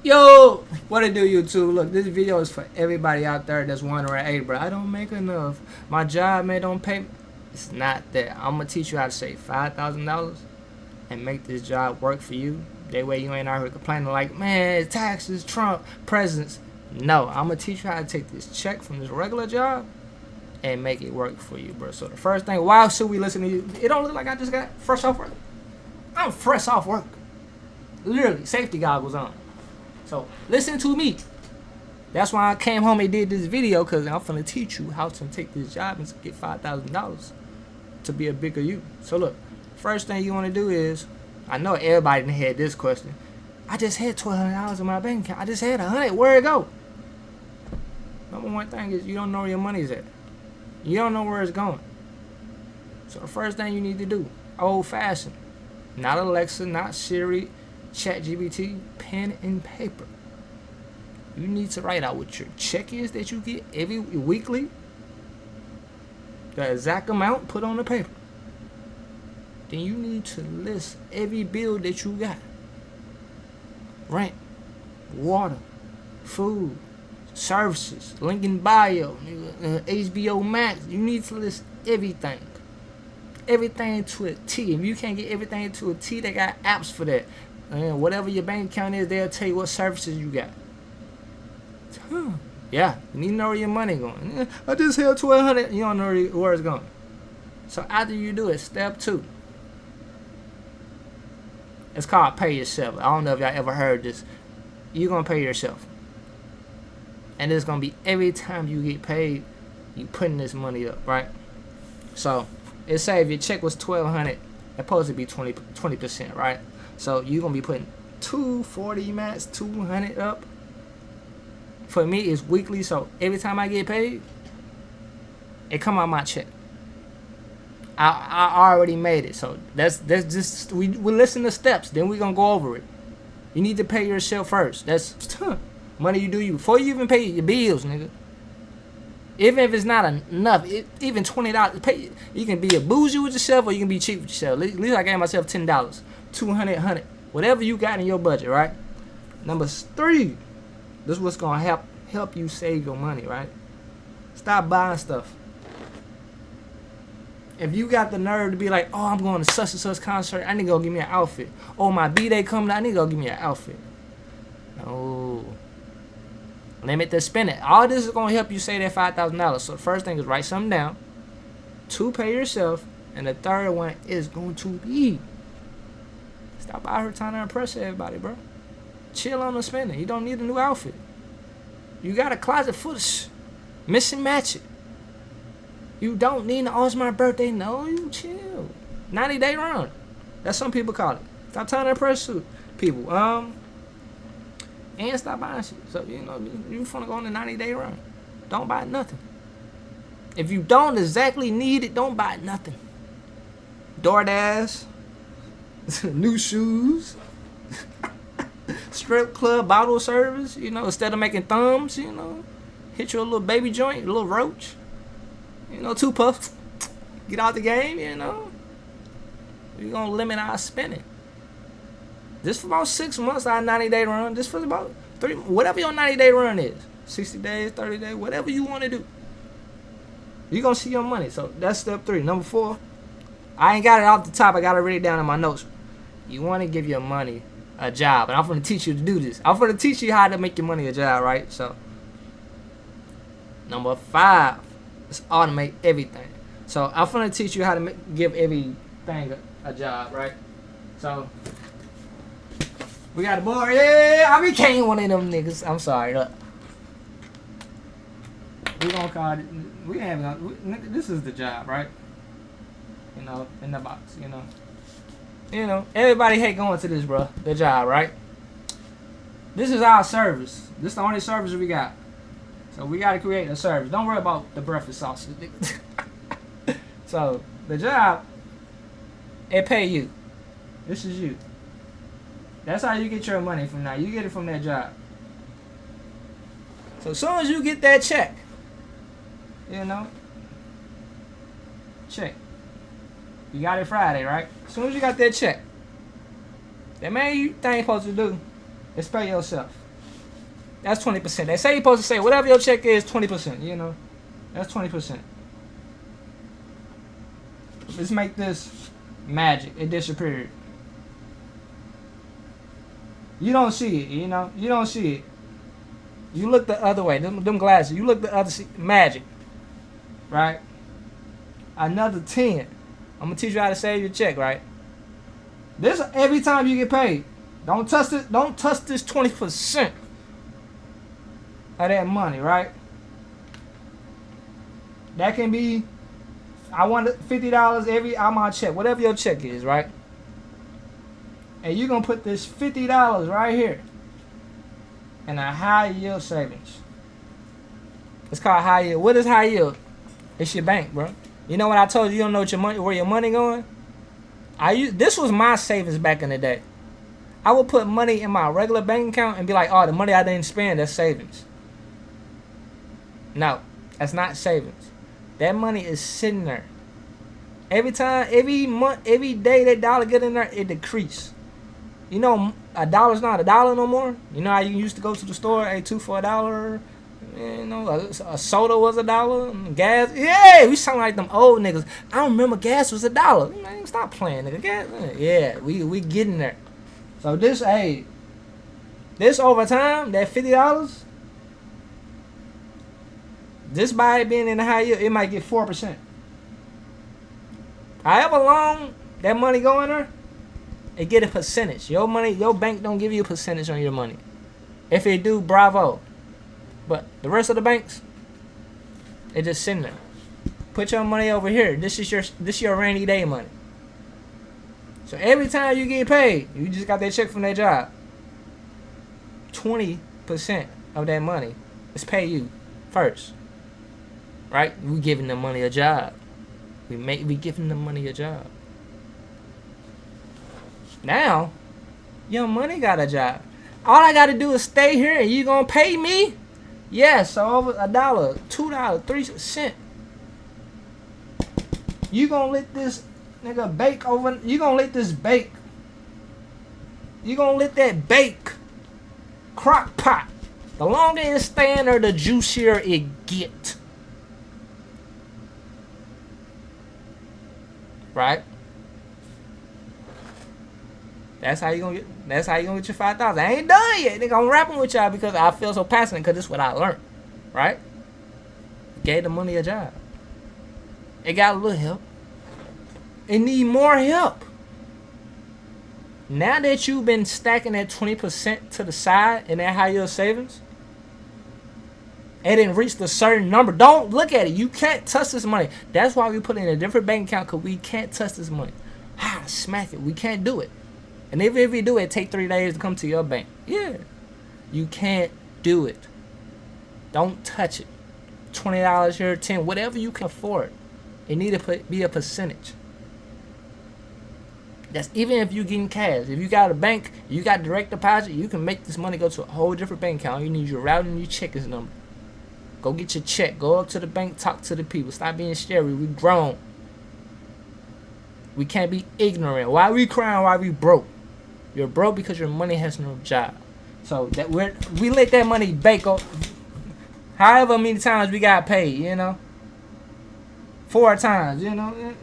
Yo, what it do, YouTube? Look, this video is for everybody out there that's wondering, hey, bro, I don't make enough. My job, man, don't pay me. It's not that. I'm going to teach you how to save $5,000 and make this job work for you. That way you ain't out here complaining like, man, taxes, Trump, presidents. No, I'm going to teach you how to take this check from this regular job and make it work for you, bro. So the first thing, why should we listen to you? It don't look like I just got fresh off work. I'm fresh off work. Literally, safety goggles on. So listen to me. That's why I came home and did this video, because I'm finna teach you how to take this job and get $5,000 to be a bigger you. So look, first thing you want to do is, I know everybody done had this question. I just had $1,200 in my bank account. I just had $100. Where it go? Number one thing is you don't know where your money's at. You don't know where it's going. So the first thing you need to do, old fashioned, not Alexa, not Siri, ChatGPT, pen and paper. You need to write out what your check is that you get every weekly, the exact amount, put on the paper. Then you need to list every bill that you got. Rent, water, food, services, link in bio, HBO Max. You need to list everything. Everything to a T. If you can't get everything to a T, they got apps for that. And whatever your bank account is, they'll tell you what services you got. Yeah, you need to know where your money going. I just held $1,200. You don't know where it's going. So after you do it, step 2. It's called pay yourself. I don't know if y'all ever heard this. You're gonna pay yourself, and it's gonna be every time you get paid, you putting this money up, right? So it say if your check was $1,200, it's supposed to be 20%, right? So you're gonna be putting $240 max, $200 up. For me, it's weekly, so every time I get paid, it come out my check. I already made it, so that's just we listen to steps. Then we gonna go over it. You need to pay yourself first. That's money you do you before you even pay your bills, nigga. Even if it's not enough, even $20, pay. You can be a bougie with yourself, or you can be cheap with yourself. At least I gave myself $10, $200, $100, whatever you got in your budget, right? Number 3, this is what's gonna help you save your money, right? Stop buying stuff. If you got the nerve to be like, oh, I'm going to such and such concert, I need to go give me an outfit. Oh, my B-Day coming, I need to go give me an outfit. No. Limit the spending. All this is going to help you save that $5,000. So the first thing is write something down. 2, pay yourself. And the third one is going to be, stop out here trying to impress everybody, bro. Chill on the spending. You don't need a new outfit. You got a closet full of mix and match it. You don't need to, oh, it's my birthday. No, you chill. 90-day run. That's some people call it. Stop trying to impress people. And stop buying shit. So, you want to go on a 90-day run. Don't buy nothing. If you don't exactly need it, don't buy nothing. DoorDash, new shoes, strip club, bottle service, instead of making thumbs, hit you a little baby joint, a little roach. 2 puffs, get out the game, We're going to limit our spending. This for about 6 months, our 90-day run. This for about 3, whatever your 90-day run is. 60 days, 30 days, whatever you want to do. You're going to see your money. So that's step 3. Number 4, I ain't got it off the top. I got to write it down in my notes. You want to give your money a job. And I'm going to teach you to do this. I'm going to teach you how to make your money a job, right? So, number 5. Let's automate everything. So I'm gonna teach you how to give everything a job, right? So we got a board. Yeah, I became one of them niggas. I'm sorry. Look, we gonna call it. This is the job, right? In the box. Everybody hate going to this, bro. The job, right? This is our service. This is the only service we got. So we got to create a service. Don't worry about the breakfast sausage. So the job, it pay you. This is you. That's how you get your money from now. You get it from that job. So as soon as you get that check, check. You got it Friday, right? As soon as you got that check, the main thing you're supposed to do is pay yourself. That's 20%. They say you're supposed to say whatever your check is, 20%. You know, that's 20%. Let's make this magic. It disappeared. You don't see it. You know, you don't see it. You look the other way. Them glasses. You look the other magic. Right? Another 10. I'm gonna teach you how to save your check. Right? This every time you get paid. Don't touch it. Don't touch this 20% of that money. Right? That can be. I want $50 every on my check, whatever your check is, right? And you're gonna put this $50 right here in a high yield savings. It's called high yield. What is high yield? It's your bank, bro. You know what I told you? You don't know what your money, where your money going? This was my savings back in the day. I would put money in my regular bank account and be like, oh, the money I didn't spend, that's savings. No, that's not savings. That money is sitting there. Every time, every month, every day that dollar get in there, it decrease. You know, a dollar's not a dollar no more. You know how you used to go to the store, hey, 2 for $1. You know, a soda was $1. Gas, yeah, we sound like them old niggas. I don't remember gas was $1. Man, stop playing, nigga. Gas, yeah, we getting there. So this, hey, this over time, that $50. This by it being in the high yield, it might get 4%. However long that money go in there, it get a percentage. Your money, your bank don't give you a percentage on your money. If it do, bravo. But the rest of the banks, it just sitting there. Put your money over here. This is your rainy day money. So every time you get paid, you just got that check from that job. 20% of that money is pay you first. Right? We giving the money a job. We giving the money a job. Now, your money got a job. All I gotta do is stay here and you gonna pay me? Yes, so over $1, $2, 3 cents. You gonna let this nigga bake over, you gonna let this bake. You gonna let that bake. Crock pot. The longer it stay in there, the juicier it get. Right? That's how you gonna get your 5,000. I ain't done yet. Nigga, I'm rapping with y'all because I feel so passionate because this is what I learned. Right? Gave the money a job. It got a little help. It need more help. Now that you've been stacking that 20% to the side in that high yield savings, it didn't reach the certain number. Don't look at it. You can't touch this money. That's why we put it in a different bank account, because we can't touch this money. Smack it. We can't do it. And if we do it take 3 days to come to your bank. Yeah. You can't do it. Don't touch it. $20 here, 10, whatever you can afford. It need to be a percentage. That's even if you getting cash. If you got a bank, you got direct deposit, you can make this money go to a whole different bank account. You need your routing and your checking number. Go get your check. Go up to the bank. Talk to the people. Stop being scary. We grown. We can't be ignorant. Why we crying? Why we broke? You're broke because your money has no job. So that we let that money bake up. However many times we got paid, you know. 4 times, you know.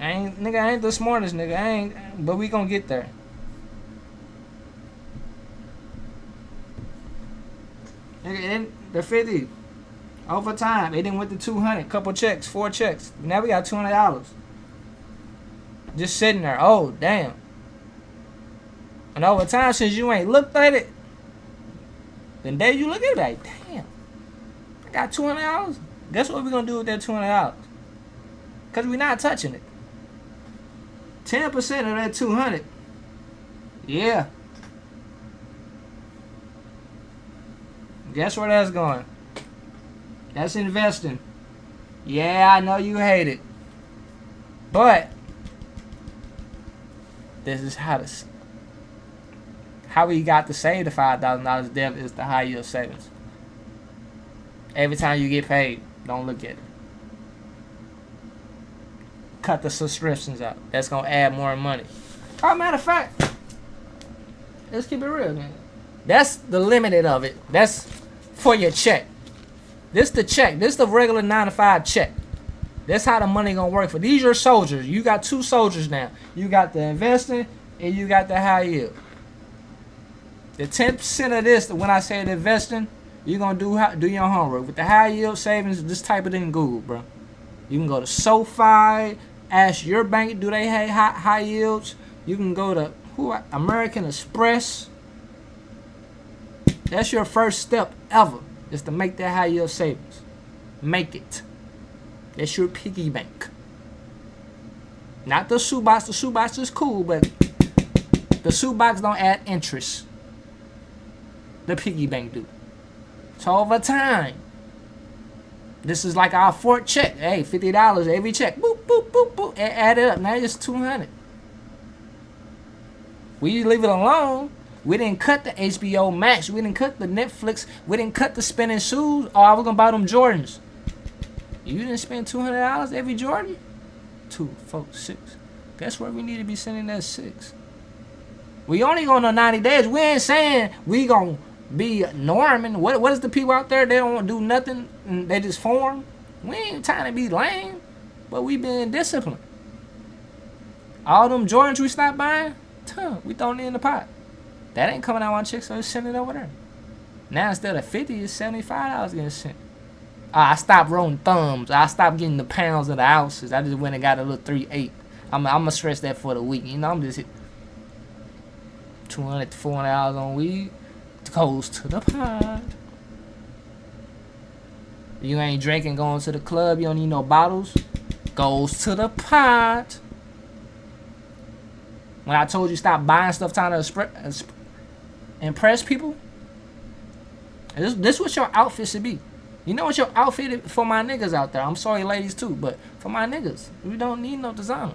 I ain't the smartest nigga. But we gonna get there. And the 50 over time, it didn't went to 200. Couple checks, 4 checks. Now we got $200. Just sitting there. Oh damn. And over time, since you ain't looked at it, then there you look at it like, damn, I got $200. Guess what we gonna do with that $200? Cause we not touching it. 10% of that 200. Yeah. Guess where that's going? That's investing. Yeah, I know you hate it. But this is how we got to save the $5,000 debt is the high yield savings. Every time you get paid, don't look at it. Cut the subscriptions out. That's gonna add more money. Oh, matter of fact, let's keep it real, man. That's the limited of it. That's for your check. This the check. This the regular 9 to 5 check. That's how the money gonna work for these. Your soldiers. You got 2 soldiers now. You got the investing and you got the high yield. The 10% of this, when I say the investing, you're gonna do your homework. With the high yield savings, just type it in Google, bro. You can go to SoFi, ask your bank, do they have high yields? You can go to American Express. That's your first step ever, is to make that high yield savings. Make it. That's your piggy bank. Not the shoebox. The shoebox is cool, but the shoebox don't add interest. The piggy bank do. So over time, this is like our 4th check. Hey, $50 every check. Boop, boop, boop, boop. Add it up. Now it's $200. We leave it alone. We didn't cut the HBO Max. We didn't cut the Netflix. We didn't cut the spending shoes. Oh, I was going to buy them Jordans. You didn't spend $200 every Jordan? 2, 4, 6. Guess where we need to be sending that 6. We only going on 90 days. We ain't saying we going to be norming. What is the people out there? They don't do nothing. And they just form. We ain't trying to be lame. But we being disciplined. All them Jordans we stopped buying, we throwing it in the pot. That ain't coming out my check, so just send it over there. Now instead of $50, it's $75 getting sent. I stopped rolling thumbs. I stopped getting the pounds and the ounces. I just went and got a little 3/8. I'm gonna stress that for the week. You know, I'm just hit $200 to $400 on weed. Goes to the pot. You ain't drinking, going to the club. You don't need no bottles. Goes to the pot. When I told you stop buying stuff trying to impress people, this what your outfit should be. You know what your outfit is for my niggas out there. I'm sorry, ladies too, but for my niggas, we don't need no designer.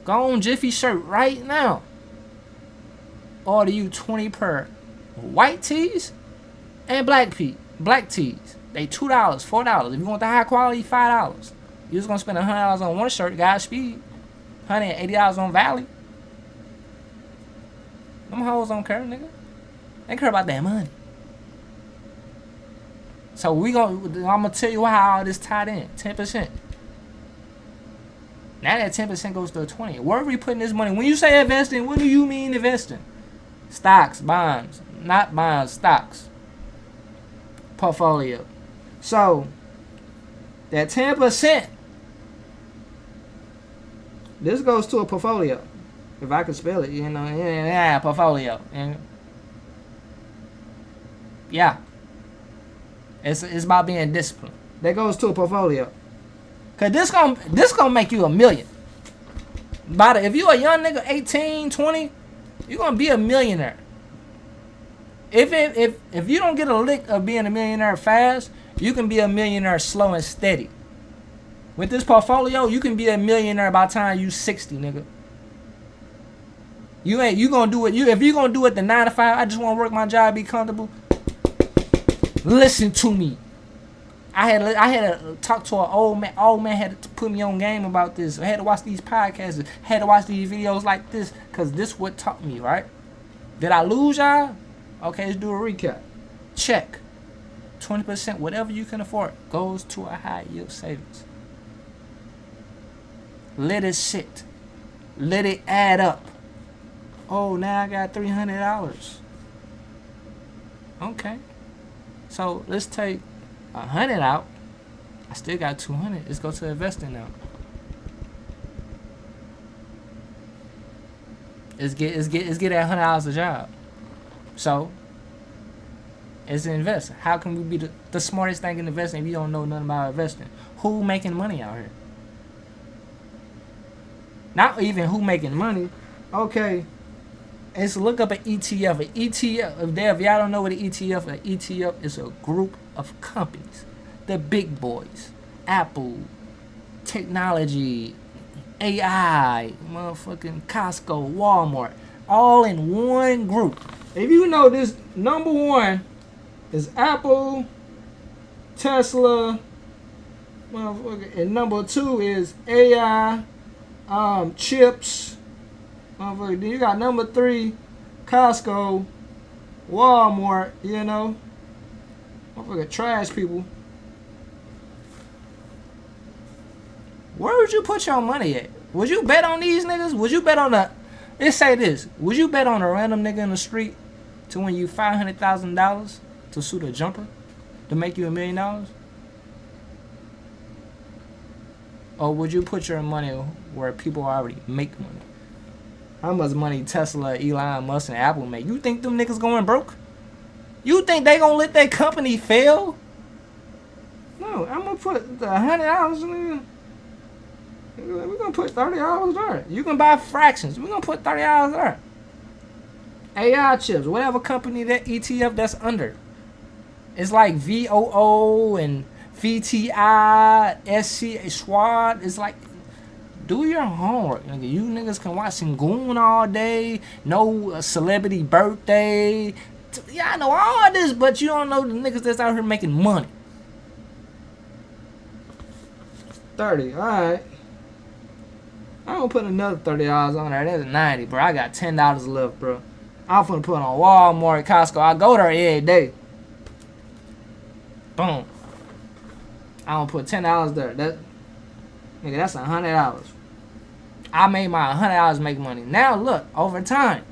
Go on Jiffy shirt right now. Order you 20 per white tees and black tees. They $2, $4. If you want the high quality, $5. You just gonna spend $100 on one shirt, Godspeed. $180 on Valley. Them hoes don't care, nigga. They care about that money. So I'm gonna tell you how all this tied in. 10%. Now that 10% goes to 20. Where are we putting this money? When you say investing, what do you mean investing? Stocks, bonds, not bonds, stocks. Portfolio. So that 10%, this goes to a portfolio. If I could spell it, portfolio. And yeah. It's about being disciplined. That goes to a portfolio. Cause this gonna make you $1 million. If you a young nigga, 18, 20, you're gonna be a millionaire. If you don't get a lick of being a millionaire fast, you can be a millionaire slow and steady. With this portfolio, you can be a millionaire by the time you 60, nigga. You gonna do it. If you gonna do it the 9 to 5, I just wanna work my job, be comfortable. Listen to me. I had to talk to an old man. Old man had to put me on game about this. I had to watch these podcasts. I had to watch these videos like this, because this what taught me, right? Did I lose y'all? Okay, let's do a recap. Check. 20%, whatever you can afford, goes to a high yield savings. Let it sit. Let it add up. Oh, now I got $300. Okay. So let's take 100 out. I still got 200. Let's go to investing now. Let's get that $100 a job. So it's invest. How can we be the smartest thing in investing if you don't know nothing about investing? Who making money out here? Not even who making money. Okay. Let's look up an ETF. An ETF, if y'all don't know what an ETF is a group of companies. The big boys. Apple, technology, AI, motherfucking Costco, Walmart. All in one group. If you know this, number one is Apple, Tesla, motherfucker, and number two is AI, chips. Then you got number three, Costco, Walmart, you know. Motherfucker trash people. Where would you put your money at? Would you bet on these niggas? Would you bet on the... Let's say this. Would you bet on a random nigga in the street to win you $500,000 to shoot a jumper to make you $1 million? Or would you put your money where people already make money? How much money Tesla, Elon Musk, and Apple make? You think them niggas going broke? You think they gonna let that company fail? No, I'm gonna put the $100 in. We're gonna put $30 there. You can buy fractions. We're gonna put $30 there. AI chips, whatever company that ETF that's under. It's like VOO and VTI, SC, SWAT. It's like, do your homework, nigga. You niggas can watch some Goon all day. No celebrity birthday. Yeah, I know all this, but you don't know the niggas that's out here making money. 30, alright. I'm gonna put another $30 on there. That's 90, bro. I got $10 left, bro. I'm finna put on Walmart, Costco. I go there every day. Boom. I'm gonna put $10 there. Nigga, that's $100. I made my $100 make money. Now look, over time.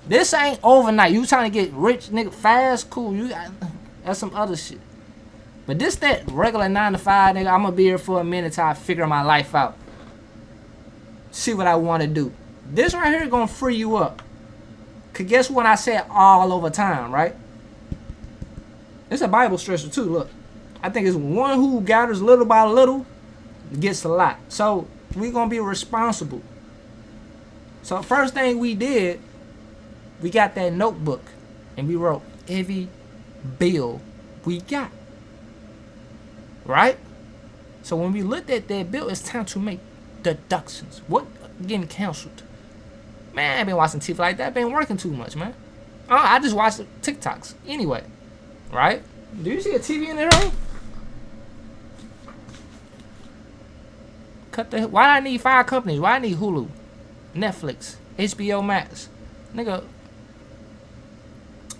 This ain't overnight. You trying to get rich, nigga, fast, cool. That's some other shit. But this that regular 9 to 5, nigga. I'm gonna be here for a minute till I figure my life out. See what I want to do. This right here gonna free you up. Cause guess what I said all over time, right? It's a Bible stretcher too. Look, I think it's one who gathers little by little gets a lot. So we gonna be responsible. So first thing we did, we got that notebook and we wrote every bill we got. Right? So when we looked at that bill, it's time to make deductions. What getting canceled? Man, I ain't been watching TV like that. Been working too much, man. I just watch TikToks anyway. Right? Do you see a TV in there? Why I need 5 companies? Why I need Hulu, Netflix, HBO Max? Nigga,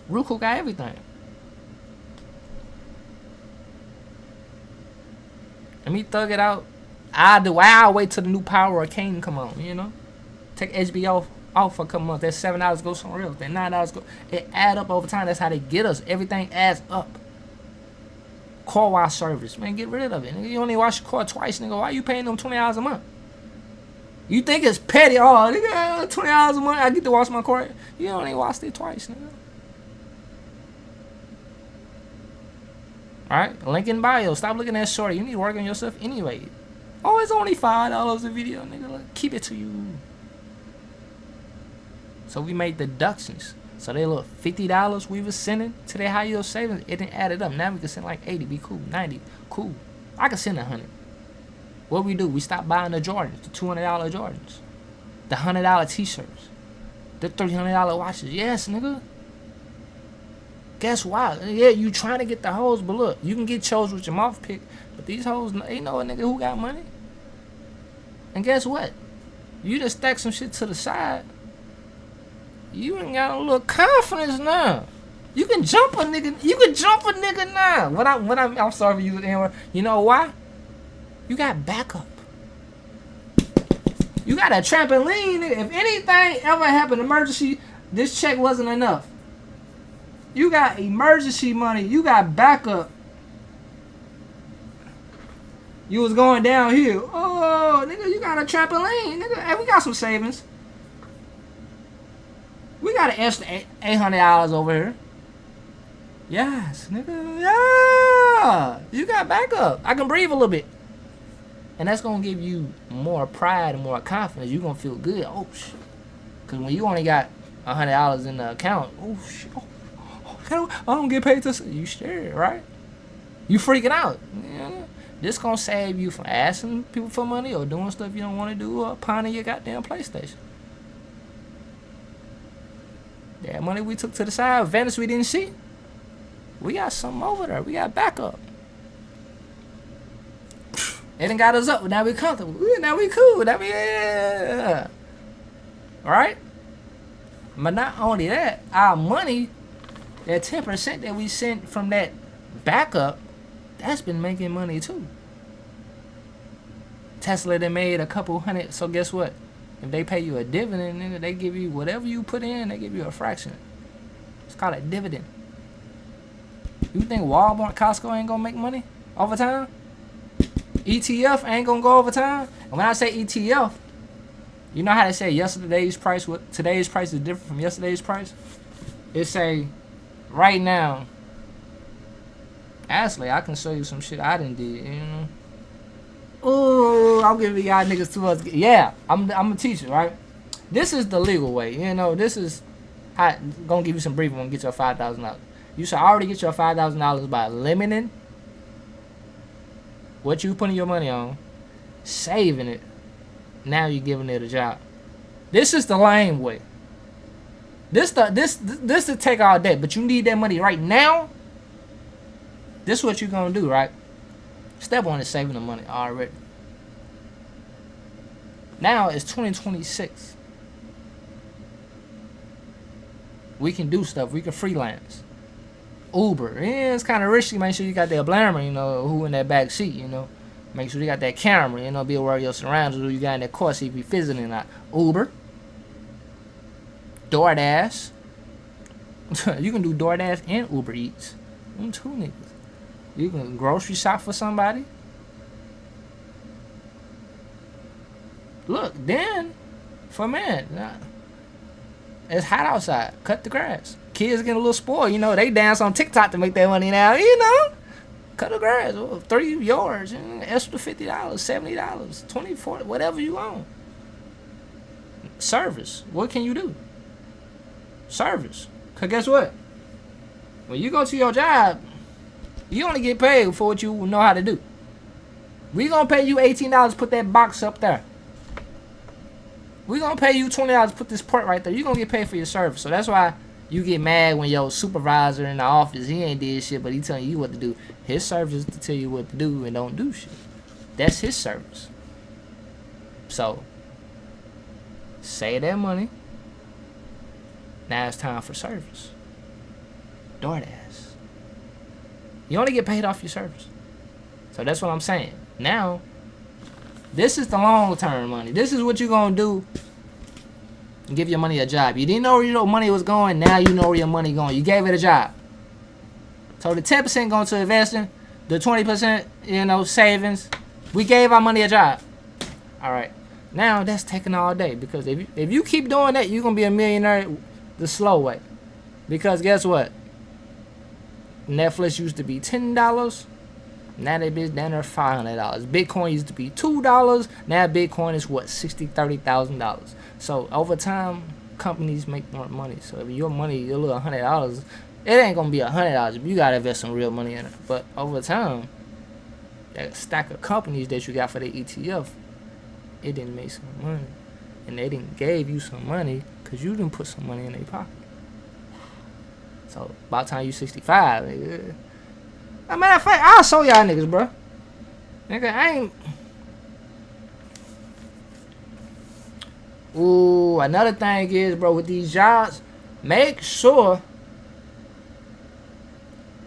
Roku got everything. Let me thug it out. I'll wait till the new Power of Kane come on, you know? Take HBO off for a couple months. That $7 go somewhere else. That $9 go. It add up over time. That's how they get us. Everything adds up. Car wash service. Man, get rid of it. Nigga, you only wash your car twice, nigga. Why you paying them $20 a month? You think it's petty? Oh, nigga, $20 a month. I get to wash my car. You only wash it twice, nigga. Alright? Link in bio. Stop looking at short. You need to work on yourself anyway. Oh, it's only $5 a video, nigga. Look, keep it to you. So we made deductions. So they look $50 we was sending to their high yield savings. It didn't add it up. Now we can send like 80. Be cool. 90. Cool. I can send 100. What we do? We stop buying the Jordans, the $200 Jordans, the $100 t-shirts, the $300 watches. Yes, nigga. Guess why? Yeah, you trying to get the hoes, but look, you can get chose with your mouth pick, but these hoes, they know a nigga who got money. And guess what? You just stack some shit to the side. You ain't got a little confidence now. You can jump a nigga. You can jump a nigga now. I'm sorry for using the N-word. You know why? You got backup. You got a trampoline, nigga. If anything ever happened, emergency, this check wasn't enough. You got emergency money. You got backup. You was going downhill. Oh, nigga, you got a trampoline, nigga. Hey, we got some savings. We got an extra $800 over here. Yes, nigga. Yeah. You got backup. I can breathe a little bit. And that's going to give you more pride and more confidence. You're going to feel good. Oh, shit. Because when you only got $100 in the account, oh, shit. I don't get paid to... You scared, right? You freaking out. Yeah. This going to save you from asking people for money or doing stuff you don't want to do or pawning your goddamn PlayStation. That money we took to the side, Venice we didn't see. We got something over there. We got backup. It done got us up. Now we comfortable. Now we cool. Now we, yeah. Alright? But not only that, our money, that 10% that we sent from that backup, that's been making money too. Tesla, they made a couple hundred. So guess what? If they pay you a dividend, nigga, they give you whatever you put in, they give you a fraction. It's called a dividend. You think Walmart, Costco ain't gonna make money over time? ETF ain't gonna go over time? And when I say ETF, you know how they say yesterday's price, what today's price is different from yesterday's price? It say, right now, actually, I can show you some shit I done did, you know? Ooh, I'm giving y'all niggas too much. Yeah, I'm a teacher, right? This is the legal way, you know? This is, gonna give you some briefing when you get your $5,000. You should already get your $5,000 by limiting what you putting your money on, saving it. Now you're giving it a job. This is the lame way. This to take all day, but you need that money right now. This is what you're gonna do, right? Step one is saving the money already. Now it's 2026. We can do stuff. We can freelance. Uber. Yeah, it's kind of risky. Make sure you got that blammer, you know, who in that back seat, you know. Make sure you got that camera, you know, be aware of your surroundings, who you got in that car, see if you fizzing or not. Uber. DoorDash. You can do DoorDash and Uber Eats. Them two niggas. You can grocery shop for somebody. Look, then, for men, it's hot outside. Cut the grass. Kids getting a little spoiled, you know. They dance on TikTok to make their money now, you know. Cut the grass. 3 yards, you know, extra $50, $70, 20, 40, whatever you want. Service. What can you do? Service. Because guess what? When you go to your job, you only get paid for what you know how to do. We gonna pay you $18 to put that box up there. We gonna pay you $20 to put this part right there. You gonna get paid for your service. So that's why you get mad when your supervisor in the office, he ain't did shit, but he telling you what to do. His service is to tell you what to do and don't do shit. That's his service. So, save that money. Now it's time for service. DoorDash. You only get paid off your service. So that's what I'm saying. Now, this is the long-term money. This is what you're going to do. Give your money a job. You didn't know where your money was going. Now you know where your money going. You gave it a job. So the 10% going to investing. The 20%, you know, savings. We gave our money a job. All right. Now that's taking all day. Because if you keep doing that, you're going to be a millionaire the slow way. Because guess what? Netflix used to be $10. Now that bitch down there $500. Bitcoin used to be $2. Now Bitcoin is what, $30,000. So over time, companies make more money. So if your money, your little $100, it ain't gonna be $100. You gotta invest some real money in it. But over time, that stack of companies that you got for the ETF, it didn't make some money, and they didn't gave you some money because you didn't put some money in their pocket. So by the time you 65, nigga. As a matter of fact, I'll show y'all niggas, bro. Nigga, I ain't. Ooh, another thing is, bro, with these jobs, make sure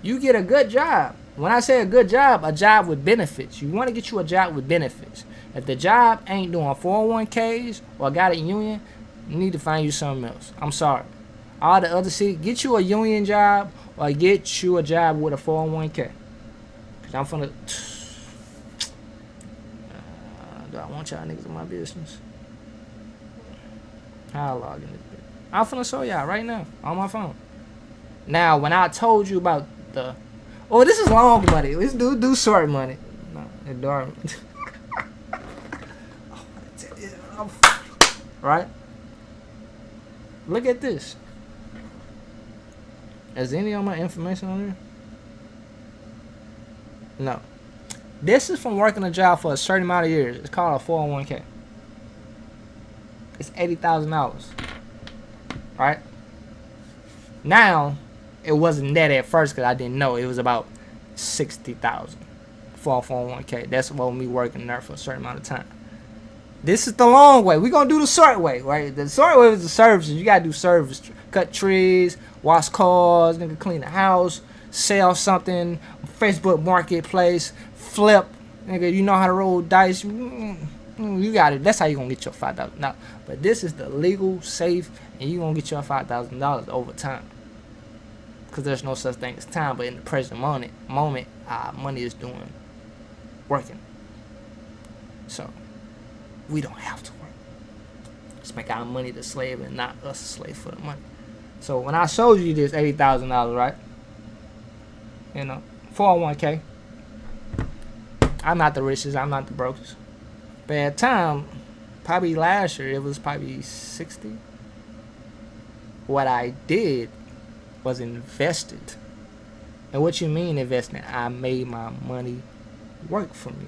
you get a good job. When I say a job with benefits. You want to get you a job with benefits. If the job ain't doing 401ks or got a union, you need to find you something else. I'm sorry. All the other shit, get you a union job or get you a job with a 401k. Cause I'm finna. Do I want y'all niggas in my business? I'll log in this bit. I'm finna show y'all right now on my phone. Now, when I told you about the. Oh, this is long money. Let's do short money. No, dark. Right? Look at this. Is any of my information on there? No. This is from working a job for a certain amount of years. It's called a 401k. It's $80,000. Right? Now, it wasn't that at first because I didn't know. It was about $60,000 for a 401k. That's what me working there for a certain amount of time. This is the long way. We're gonna do the short way, right? The short way is the services. You gotta do service. Cut trees, wash cars, nigga, clean the house, sell something, Facebook marketplace, flip. Nigga, you know how to roll dice. You got it. That's how you gonna get your $5,000. Now, but this is the legal, safe, and you gonna get your $5,000 over time. Cause there's no such thing as time, but in the present moment, money is working. So we don't have to work. Let's make our money the slave and not us slave for the money. So when I showed you this $80,000, right? 401k. I'm not the richest. I'm not the brokest. But at the time, probably last year, it was probably 60. What I did was invested. And what you mean investing? I made my money work for me.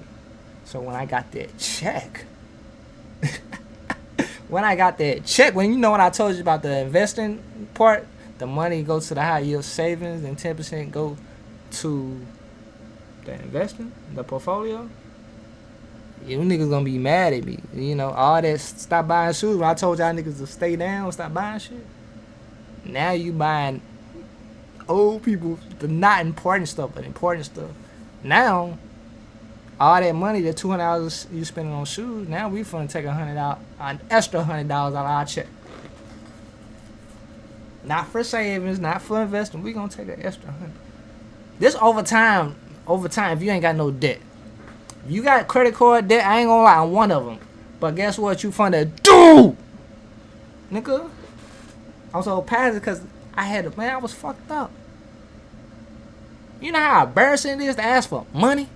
So when I got that check, when I told you about the investing part, the money goes to the high yield savings and 10% go to the investing, the portfolio. You niggas gonna be mad at me. All that stop buying shoes. When I told y'all niggas to stay down, stop buying shit. Now you buying old people, the not important stuff, but important stuff. Now, all that money, the $200 you spending on shoes, now we finna take an extra $100 out of our check. Not for savings, not for investing. We gonna take an extra 100. This over time, if you ain't got no debt. If you got credit card debt, I ain't gonna lie, I'm one of them. But guess what you finna do? Nigga, I'm so passive because I was fucked up. You know how embarrassing it is to ask for money?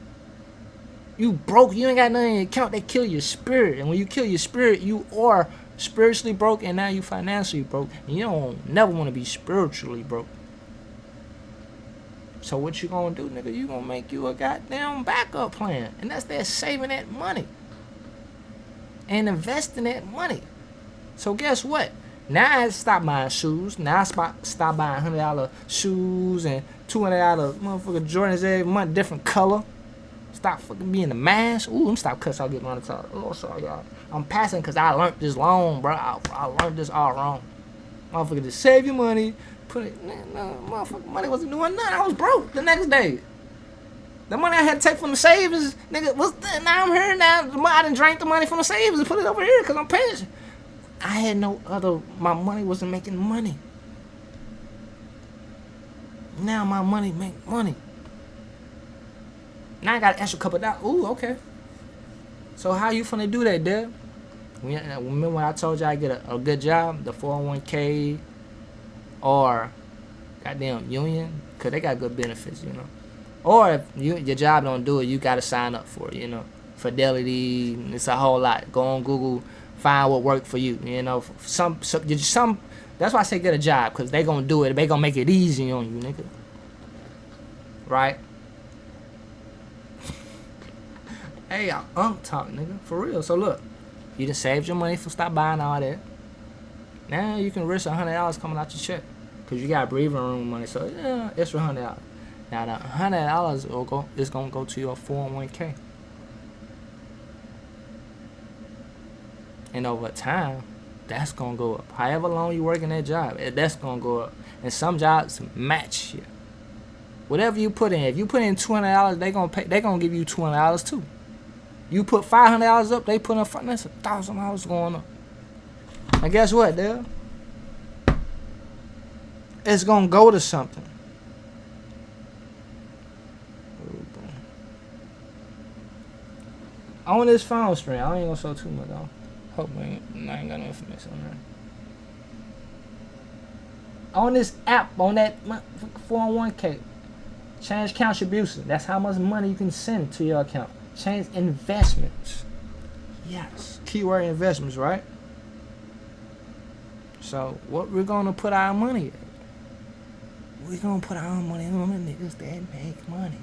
You broke, you ain't got nothing in your account, they kill your spirit. And when you kill your spirit, you are spiritually broke and now you financially broke. And you don't never want to be spiritually broke. So what you gonna do, nigga? You gonna make you a goddamn backup plan. And that's that saving that money. And investing that money. So guess what? Now I stop buying shoes. Now I stop buying $100 shoes and $200 motherfucking Jordans every month, different color. Stop fucking being the mask. Ooh, I'm stop cussing. I'll get monetized. Oh, sorry, y'all. I'm passing because I learned this long, bro. I learned this all wrong. Motherfucker, just save your money. Put it. No, motherfucker, money wasn't doing nothing. I was broke the next day. The money I had to take from the savings, nigga, now I'm here now. I done drank the money from the savings and put it over here because I'm paying. I had my money wasn't making money. Now my money make money. Now I got an extra couple dollars. Ooh, okay. So how you finna do that, Deb? Remember when I told you I get a good job, the 401k or goddamn union? Because they got good benefits, Or if your job don't do it, you got to sign up for it, Fidelity, it's a whole lot. Go on Google, find what worked for you, Some that's why I say get a job, because they going to do it. They going to make it easy on you, nigga. Right? Hey, I'm talking, nigga, for real. So look, you done saved your money for stop buying all that. Now you can risk $100 coming out your check, because you got breathing room money. So yeah, extra $100. Now the $100 is gonna go to your 401k, and over time, that's gonna go up. However long you working that job, that's gonna go up. And some jobs match you. Whatever you put in, if you put in $200, they gonna give you $200 too. You put $500 up, they put in front. That's $1,000 going up. And guess what, Dale? It's gonna go to something. On this phone screen, I ain't gonna show too much though. Hope I ain't got no information on there. On this app, on that 401k, change contribution. That's how much money you can send to your account. Change investments. Yes. Keyword investments, right? So, what we're going to put our money at? We're going to put our money on the niggas that make money.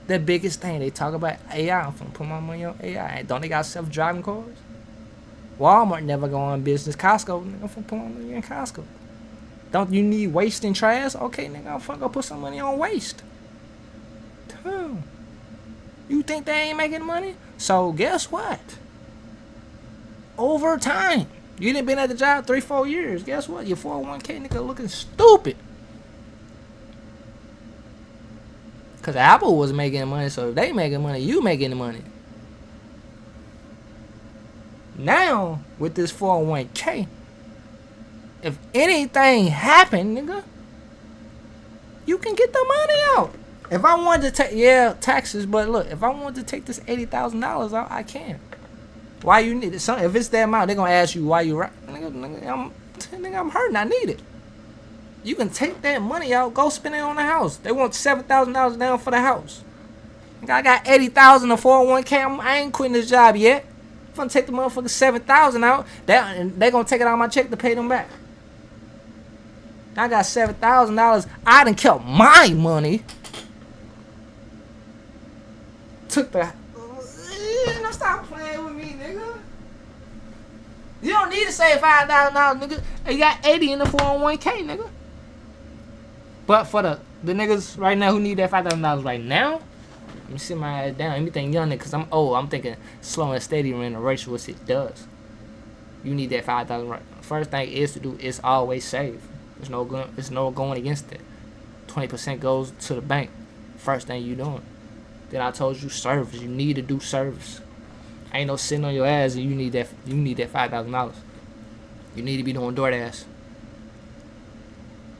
The biggest thing, they talk about AI. I'm going to put my money on AI. Don't they got self-driving cars? Walmart never go on business. Costco, nigga, I'm going to put my money in Costco. Don't you need waste and trash? Okay, nigga, I'm going to put some money on waste. You think they ain't making money? So guess what? over time. You didn't been at the job 3-4 years. Guess what? Your 401k nigga looking stupid. Cause Apple was making money, so if they making money, you making the money. Now with this 401k, if anything happened, nigga, you can get the money out. If I wanted to take, taxes, but look, if I wanted to take this $80,000 out, I can. Why you need it? If it's that amount, they're gonna ask you why you right. Nigga, I'm hurting. I need it. You can take that money out, go spend it on the house. They want $7,000 down for the house. I got $80,000 in 401k. I ain't quitting this job yet. I'm gonna take the motherfucking $7,000 out. They gonna take it out of my check to pay them back. I got $7,000. I done kept my money. Took the. Stop playing with me, nigga. You don't need to save $5,000, nigga. You got 80 in the 401k, nigga. But for the niggas right now who need that $5,000 right now, let me sit my ass down. Let me think young nigga, cause I'm old. I'm thinking slow and steady in the race, what it does. You need that $5,000 right. First thing is to do is always save. There's no going against it. 20% goes to the bank. First thing you doing. Then I told you service. You need to do service. Ain't no sitting on your ass and you need that $5,000. You need to be doing DoorDash.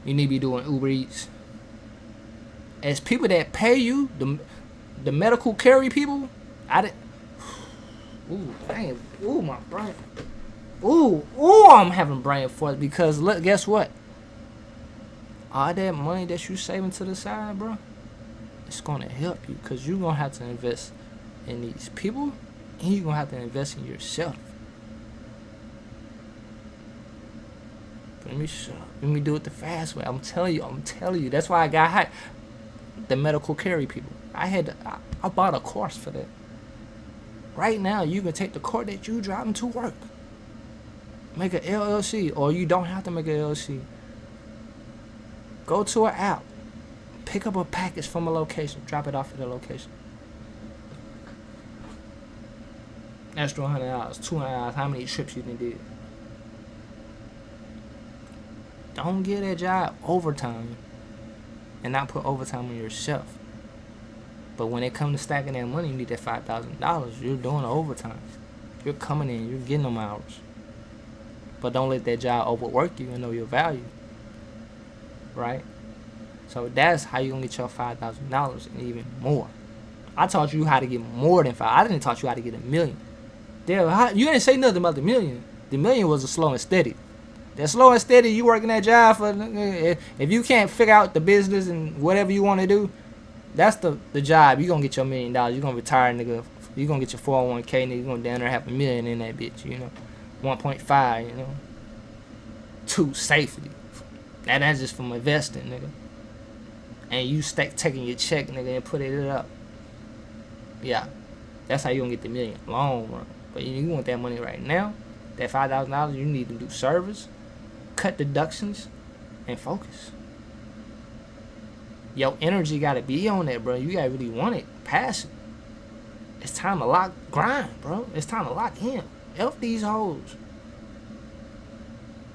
You need to be doing Uber Eats. As people that pay you, the medical carry people, ooh, dang, ooh, my brain. Ooh, I'm having brain fart because look, guess what? All that money that you saving to the side, bro, it's gonna help you because you're gonna have to invest in these people and you're gonna have to invest in yourself. But let me do it the fast way. I'm telling you. That's why I got hyped. The medical carry people. I bought a course for that. Right now, you can take the car that you driving to work. Make an LLC, or you don't have to make an LLC. Go to an app. Pick up a package from a location. Drop it off at the location. Extra $100, $200. How many trips you did? Don't get that job overtime and not put overtime on yourself. But when it comes to stacking that money, you need that $5,000. You're doing overtime. You're coming in. You're getting them hours. But don't let that job overwork you and know your value. Right? So that's how you're going to get your $5,000 and even more. I taught you how to get more than $5,000. I didn't teach you how to get $1 million. You didn't say nothing about the $1 million. The $1 million was a slow and steady. That slow and steady, you working that job for. If you can't figure out the business and whatever you want to do, that's the job. You gonna get your $1 million. You gonna retire, nigga. You gonna get your 401k, nigga. You gonna down there have $1 million in that bitch. 1.5. 2 safely. That's just from investing, nigga. And you taking your check, nigga, and put it up. Yeah, that's how you gonna get the $1 million long run. But you want that money right now. That $5,000, you need to do service. Cut deductions and focus. Your energy gotta be on that, bro. You gotta really want it. Passion. It's time to grind, bro. It's time to lock in. Help these hoes.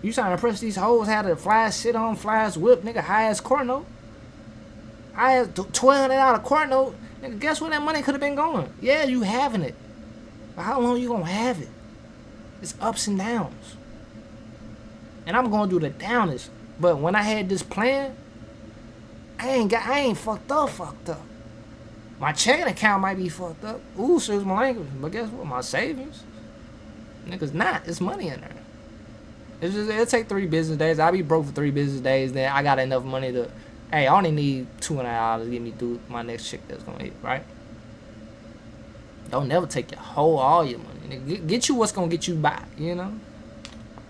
You trying to press these hoes, have the flies sit on, flies whip, nigga, high ass court note. High ass $1,200 court note. Nigga, guess where that money could have been going? Yeah, you having it. But how long you gonna have it? It's ups and downs. And I'm gonna do the downest. But when I had this plan, I ain't fucked up. My checking account might be fucked up. Ooh, excuse my language. But guess what? My savings, niggas not. It's money in there. It'll take 3 business days. I'll be broke for 3 business days. Then I got enough money to, hey, I only need $200 to get me through my next check that's gonna hit, right? Don't never take all your money. Get you what's gonna get you by, And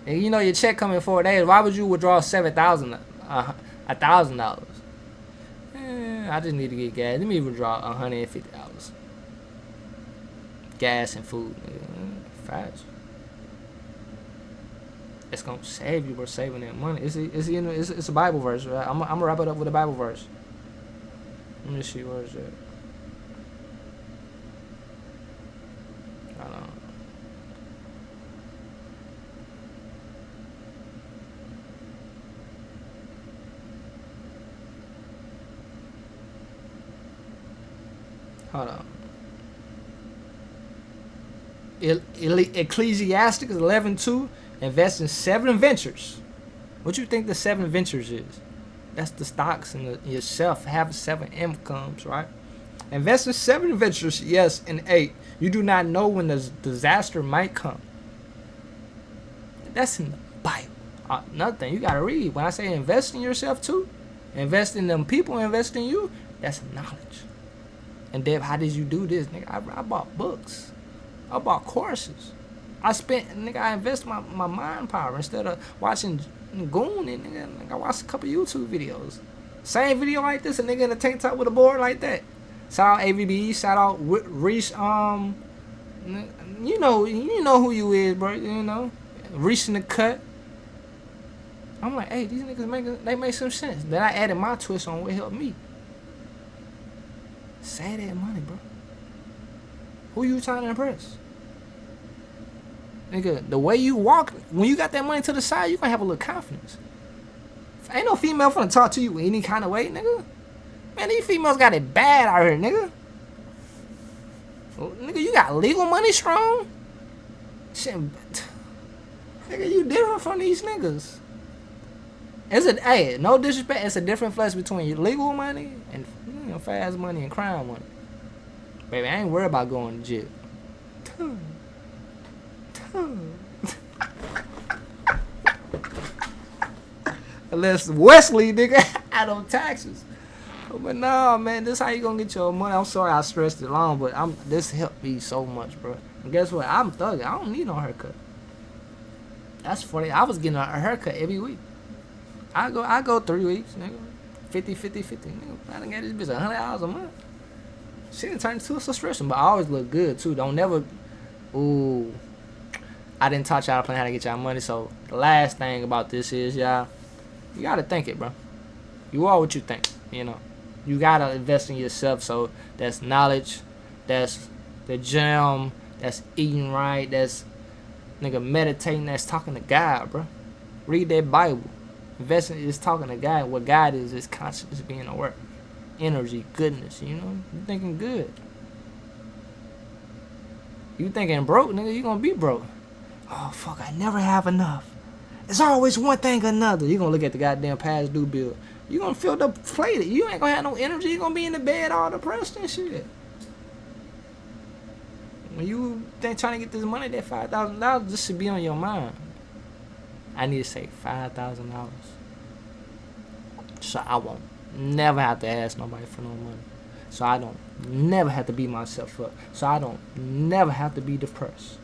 your check coming in 4 days. Why would you withdraw $7,000, $1,000? I just need to get gas. Let me withdraw $150. Gas and food, fast. It's gonna save you. We're saving that money. It's a Bible verse, right? I'm gonna wrap it up with a Bible verse. Let me see, where is it? Hold on. Ecclesiasticus 11:2. Invest in 7 ventures. What you think the 7 ventures is? That's the stocks and yourself have 7 incomes, right? Invest in 7 ventures, yes, and 8. You do not know when the disaster might come. That's in the Bible. Another thing you gotta read. When I say invest in yourself too, invest in them people, invest in you. That's knowledge. And Dave, how did you do this, nigga? I bought books. I bought courses. I invest my mind power instead of watching Goon and nigga. I watched a couple YouTube videos. Same video like this, a nigga in a tank top with a board like that. Shout out AVB, shout out Reese. You know who you is, bro. You know, Reese in the cut. I'm like, hey, these niggas make some sense. Then I added my twist on what helped me. Save that money, bro. Who you trying to impress? Nigga, the way you walk, when you got that money to the side, you gonna have a little confidence. Ain't no female finna talk to you any kind of way, nigga. Man, these females got it bad out here, nigga. Nigga, you got legal money strong? Shit. Nigga, you different from these niggas. Hey, no disrespect, it's a different flex between your legal money and fast money and crime money. Baby, I ain't worried about going to jail. Unless Wesley, nigga, out on taxes. But nah, man, this how you gonna get your money. I'm sorry I stressed it long, but this helped me so much, bro. And guess what? I'm thugging. I don't need no haircut. That's funny. I was getting a haircut every week. I go 3 weeks, nigga. 50, 50, 50. Nigga, I done got this bitch $100 a month. Shit done turned into a subscription, but I always look good too. Don't never. Ooh, I didn't taught y'all to plan how to get y'all money. So the last thing about this is, y'all, you gotta think it, bro. You are what you think. You know, you gotta invest in yourself. So that's knowledge, that's the gym, that's eating right, that's nigga meditating, that's talking to God, bro. Read that Bible. Investing is talking to God. What God is conscious being aware. Energy, goodness, you know? You thinking good. You thinking broke, nigga, you gonna be broke. Oh, fuck, I never have enough. It's always one thing or another. You gonna look at the goddamn past due bill. You gonna feel the plate. You ain't gonna have no energy. You gonna be in the bed all depressed and shit. When you think trying to get this money, that $5,000, this should be on your mind. I need to save $5,000. So I won't never have to ask nobody for no money. So I don't never have to beat myself up. So I don't never have to be depressed.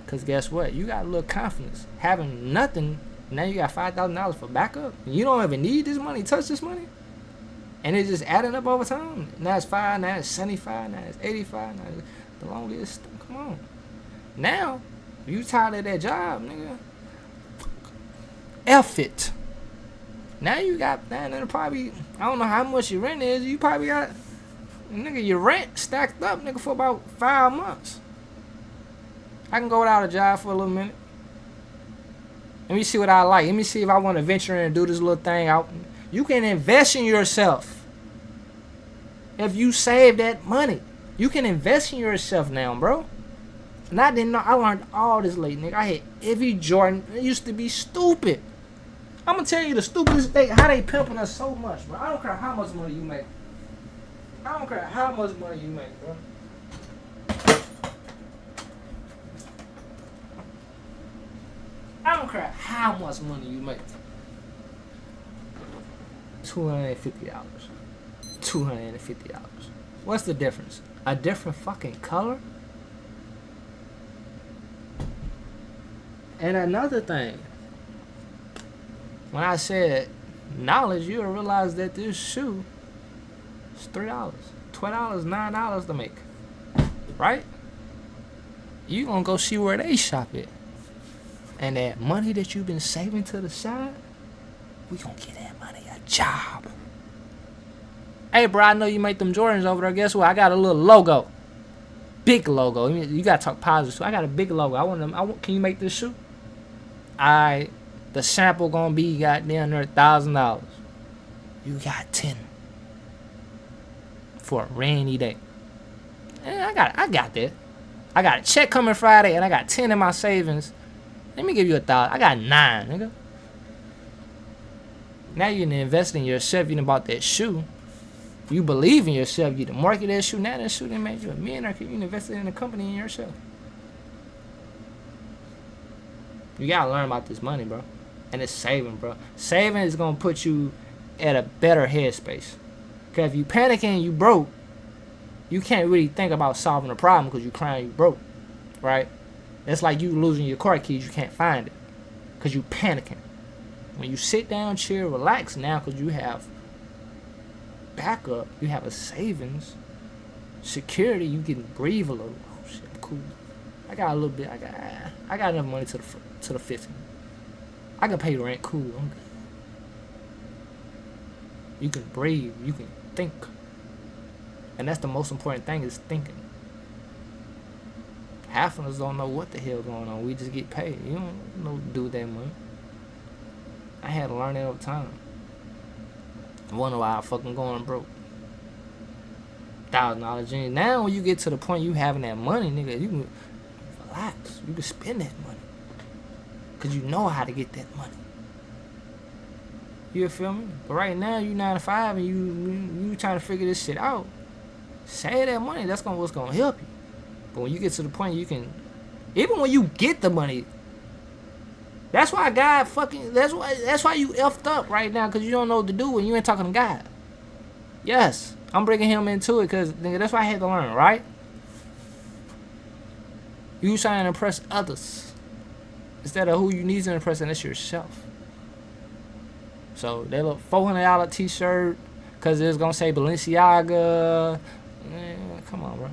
Because guess what? You got a little confidence. Having nothing, now you got $5,000 for backup. You don't even need this money, touch this money. And it's just adding up over time. Now it's 5, now it's 75, now it's 85, now it's the longest. Come on. Now, you tired of that job, nigga. F it. Now you got, then probably, I don't know how much your rent is. You probably got, nigga, your rent stacked up, nigga, for about 5 months. I can go without a job for a little minute. Let me see what I like. Let me see if I want to venture in and do this little thing out. You can invest in yourself. If you save that money, you can invest in yourself now, bro. And I didn't know. I learned all this late, nigga. I had every Jordan. It used to be stupid. I'm gonna tell you the stupidest thing. How they pimping us so much, bro. I don't care how much money you make. I don't care how much money you make, bro. I don't care how much money you make. $250. $250. What's the difference? A different fucking color? And another thing, when I said knowledge, you'll realize that this shoe is $3, $12, $9 to make. Right? You gonna go see where they shop at. And that money that you've been saving to the side, we gonna get that money a job. Hey, bro, I know you make them Jordans over there. Guess what? I got a little logo. Big logo. You gotta talk positive. So I got a big logo. Can you make this shoe? Alright. The sample gonna be goddamn near $1,000. You got 10. for a rainy day. And I got that. I got a check coming Friday, and I got 10 in my savings. Let me give you 1,000. I got 9, nigga. Now you done invest in yourself. You done bought that shoe. You believe in yourself. You done market that shoe. Now that shoe done made you a millionaire. You done invested in a company in yourself. You gotta learn about this money, bro. And it's saving, bro. Saving is gonna put you at a better headspace. Cause if you panicking, you broke. You can't really think about solving a problem because you crying you broke, right? It's like you losing your car keys. You can't find it because you panicking. When you sit down, chill, relax now because you have backup, you have a savings, security, you can breathe a little. Oh shit, I'm cool. I got a little bit. I got enough money to the 15. I can pay rent. Cool. I'm good. You can breathe. You can think. And that's the most important thing is thinking. Half of us don't know what the hell going on. We just get paid. You don't know what to do with that money. I had to learn that over time. I wonder why I fucking going broke. $1,000 jeans. Now when you get to the point you having that money, nigga, you can relax. You can spend that money. Cause you know how to get that money. You feel me? But right now you 9 to 5 and you trying to figure this shit out. Save that money. That's what's gonna help you. But when you get to the point you can, even when you get the money, that's why God fucking. That's why you effed up right now because you don't know what to do when you ain't talking to God. Yes, I'm bringing him into it because nigga, that's why I had to learn, right? You trying to impress others instead of who you need to impress, and that's yourself. So they look $400 t-shirt because it's gonna say Balenciaga. Man, come on, bro.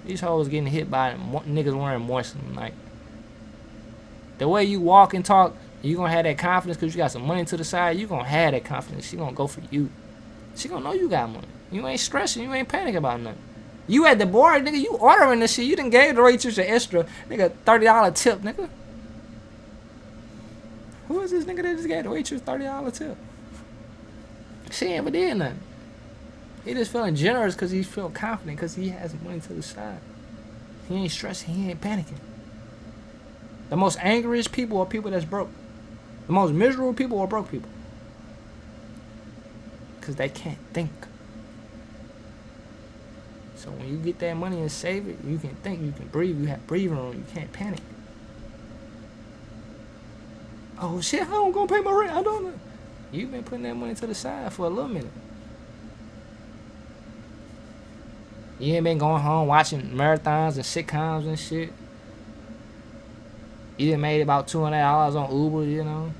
These hoes getting hit by niggas wearing moisture tonight. The way you walk and talk, you gonna have that confidence because you got some money to the side. You gonna have that confidence. She gonna go for you. She gonna know you got money. You ain't stressing. You ain't panicking about nothing. You at the board, nigga. You ordering this shit. You done gave the waitress an extra, nigga, $30 tip, nigga. Who is this nigga that just gave the waitress $30 tip? She ain't ever did nothing. He just feeling generous because he feel confident because he has money to the side. He ain't stressing. He ain't panicking. The most angriest people are people that's broke. The most miserable people are broke people. Because they can't think. So when you get that money and save it, you can think, you can breathe, you have breathing room, you can't panic. Oh shit, how am I gonna pay my rent? I don't know. You've been putting that money to the side for a little minute. You ain't been going home watching marathons and sitcoms and shit. You done made about $200 on Uber, you know.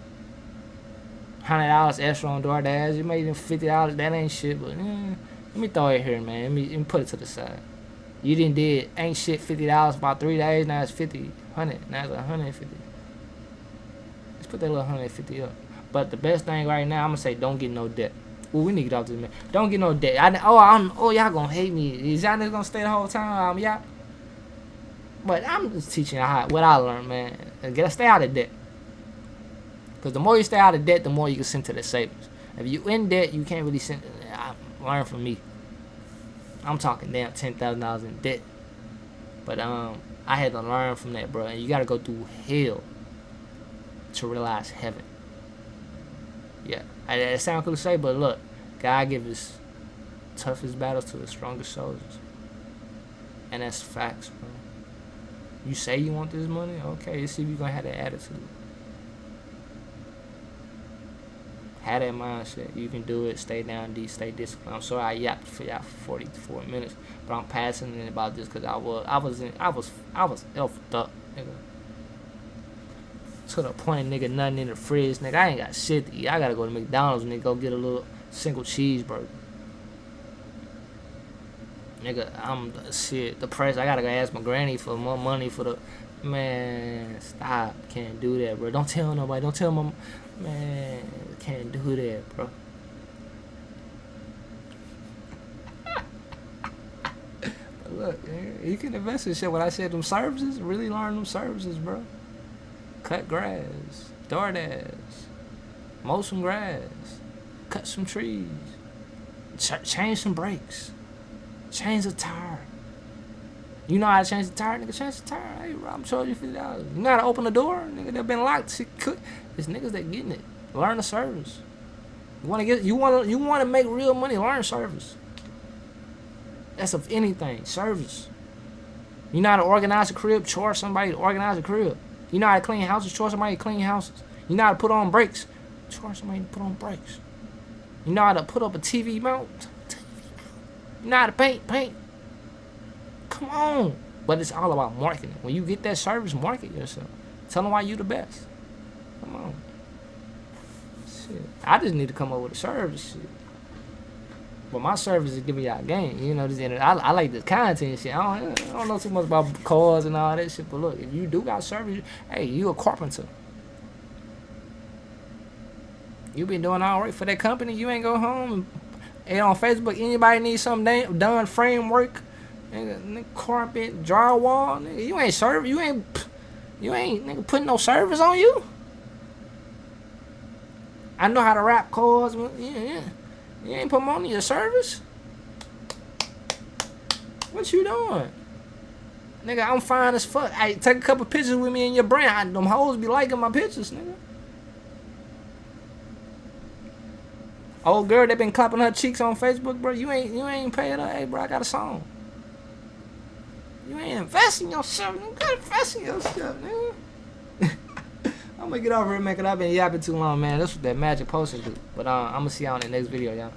$100 extra on DoorDash. You made them $50. That ain't shit, but let me throw it here, man. Let me put it to the side. You done did ain't shit $50 about 3 days. Now it's 50, 100. Now it's 150. Let's put that little 150 up. But the best thing right now, I'm gonna say, don't get no debt. Well, we need to get off this man. Don't get no debt. Y'all gonna hate me. Is y'all niggas gonna stay the whole time? Y'all. But I'm just teaching y'all what I learned, man. Stay out of debt. Because the more you stay out of debt, the more you can send to the savings. If you in debt, you can't really send. Learn from me. I'm talking damn $10,000 in debt. But I had to learn from that, bro. And you gotta go through hell to realize heaven. Yeah, it sounds cliche, but look, God gives his toughest battles to the strongest soldiers. And that's facts, bro. You say you want this money? Okay, let's see if you're going to have that attitude. Have that mindset. You can do it. Stay down deep. Stay disciplined. I'm sorry I yapped for y'all for 44 minutes, but I'm passionate about this because I was elfed up, nigga. To the point, nigga, nothing in the fridge, nigga. I ain't got shit to eat. I gotta go to McDonald's, nigga, go get a little single cheeseburger. Nigga, I'm depressed. I gotta go ask my granny for more money for the. Man, stop. Can't do that, bro. Don't tell nobody. Don't tell my. Man, can't do that, bro. But look, you can invest in shit. When I said them services, really learn them services, bro. Cut grass, DoorDash, mow some grass, cut some trees. Change some brakes. Change the tire. You know how to change the tire, nigga? Change the tire. Hey, bro, I'm charging you $50. You know how to open the door, nigga? That been locked. It's niggas that getting it. Learn the service. You wanna make real money. Learn service. That's of anything. Service. You know how to organize a crib. Charge somebody to organize a crib. You know how to clean houses. Charge somebody to clean houses. You know how to put on brakes. Charge somebody to put on brakes. You know how to put up a TV mount. You know how to paint. Come on. But it's all about marketing. When you get that service, market yourself. Tell them why you the best. Come on. Shit. I just need to come up with a service. Shit. But my service is giving y'all game. You know, I like the content and shit. I don't know too much about cars and all that shit. But look, if you do got service, hey, you a carpenter. You been doing all right for that company. You ain't go home and on Facebook, anybody needs something done, framework, nigga, carpet, drywall, nigga. You ain't service. You ain't nigga putting no service on you. I know how to wrap cars. Yeah. You ain't promoting your service. What you doing? Nigga, I'm fine as fuck. Hey, take a couple pictures with me in your brand. Them hoes be liking my pictures, nigga. Old girl that been clapping her cheeks on Facebook, bro. You ain't paying her. Hey, bro, I got a song. You ain't investing yourself. You gotta invest in yourself, nigga. I'm gonna get over it, man, cause I've been yapping too long, man. That's what that magic poster do. But I'm gonna see y'all in the next video, y'all.